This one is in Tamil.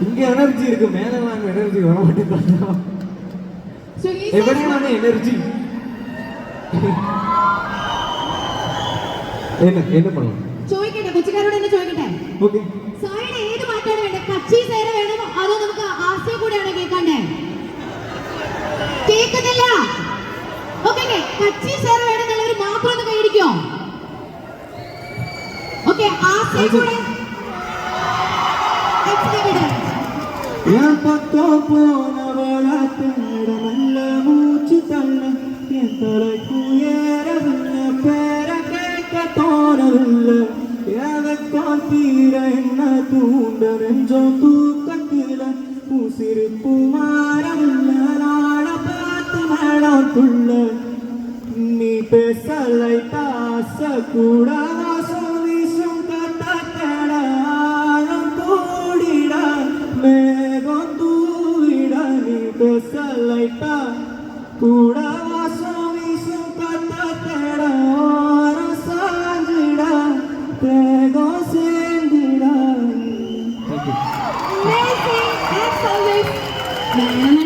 இங்க எனர்ஜி இருக்கு, மேல வாங்க எனர்ஜி வர மாட்டேங்குது. എവിടെയാണ് എനർജി? என்ன பண்ணலாம்? ചോദിക്കട്ടെ, കൊച്ചുകാരോട് തന്നെ ചോദിക്കട്ടെ. ഓക്കെ, സായിയുടെ ഏത് പാട്ടാണ് വേണ്ടത്? കച്ചി സേര വേണോ അതോ നമുക്ക് ആർസിയെ കൂടെയാണോ കേൾക്കണ്ടേ? കേൾക്കുന്നില്ല. ഓക്കെ, കച്ചി സേര വേണമെന്നുള്ളവർ മാത്രം ഒന്ന് കൈയടിക്കോ? ഓക്കെ, ആർസിയെ കൂടെ ഞാൻ പത്തോ പോനവളെ തേടമല്ല മൂച്ചു തള്ള என் தலைக்குயரவில்லை, பேர கேட்க தோணவில்லை, ஏவக்கால் தீர என்ன தூண்ட நெஞ்சோ தூக்கத்தில உசிரிப்பு மாறவில்லை, நாட பார்த்து மேடத்துள்ள நீ பேசலை தாச கூட வாசம் வீசும் கத்தட ஆழம் கூடிட மேகம் தூவிட நீ பேசலை கூட வாசம் வீசும் கத்தட ஓரம் சாஞ்சிட தேகம் சேர்ந்திட. Amazing, as always.